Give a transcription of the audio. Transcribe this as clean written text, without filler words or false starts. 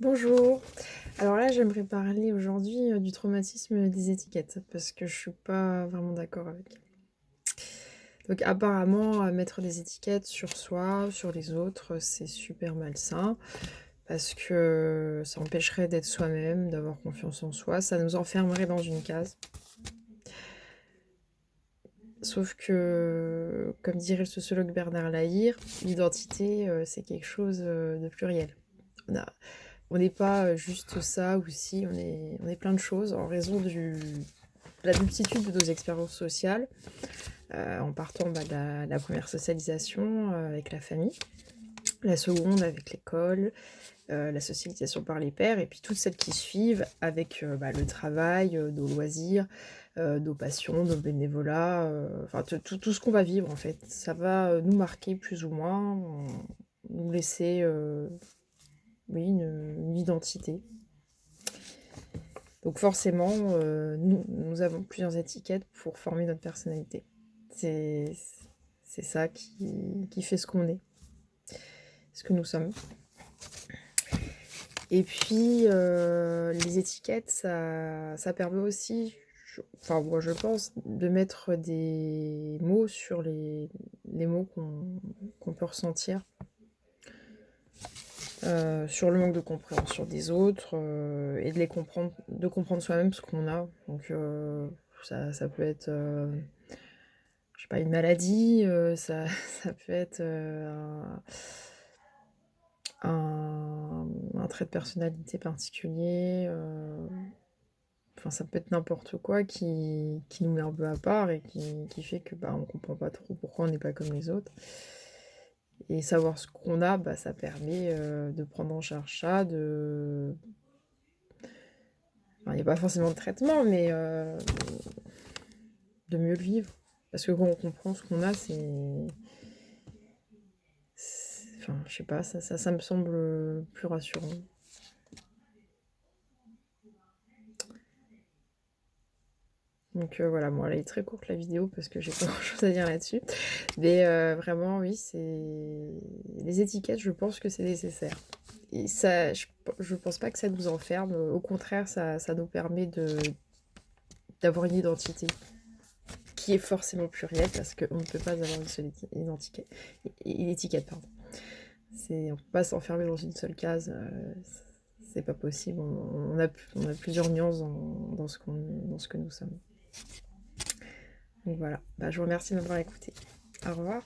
Bonjour. Alors là, j'aimerais parler aujourd'hui du traumatisme des étiquettes parce que je suis pas vraiment d'accord avec. Donc apparemment, mettre des étiquettes sur soi, sur les autres, c'est super malsain parce que ça empêcherait d'être soi-même, d'avoir confiance en soi, ça nous enfermerait dans une case. Sauf que, comme dirait le sociologue Bernard Lahire, l'identité, c'est quelque chose de pluriel. On a On n'est pas juste ça ou si, on est plein de choses en raison de la multitude de nos expériences sociales, en partant de la première socialisation avec la famille, la seconde avec l'école, la socialisation par les pairs, et puis toutes celles qui suivent avec le travail, nos loisirs, nos passions, nos bénévolats, enfin tout ce qu'on va vivre en fait. Ça va nous marquer plus ou moins, nous laisser oui, une identité. Donc forcément, nous avons plusieurs étiquettes pour former notre personnalité. C'est c'est ça qui fait ce qu'on est, ce que nous sommes. Et puis, les étiquettes, ça permet aussi, enfin moi je pense, de mettre des mots sur les mots qu'on peut ressentir, sur le manque de compréhension des autres, et de comprendre soi-même ce qu'on a. Donc ça peut être, je sais pas, une maladie, ça ça peut être, un trait de personnalité particulier, enfin ça peut être n'importe quoi qui nous met un peu à part et qui fait que, on comprend pas trop pourquoi on n'est pas comme les autres. Et savoir ce qu'on a, ça permet, de prendre en charge ça, il y a pas forcément de traitement, mais de mieux le vivre. Parce que quand on comprend ce qu'on a, enfin, je sais pas, ça me semble plus rassurant. Donc voilà, bon, elle est très courte la vidéo parce que j'ai pas grand-chose à dire là-dessus. Mais vraiment, oui, les étiquettes, je pense que c'est nécessaire. Et ça, je pense pas que ça nous enferme. Au contraire, ça nous permet d'avoir une identité qui est forcément plurielle parce qu'on ne peut pas avoir une seule étiquette, pardon. On peut pas s'enfermer dans une seule case, c'est pas possible. On a plusieurs nuances dans ce que nous sommes. Donc voilà, je vous remercie de m'avoir écouté. Au revoir.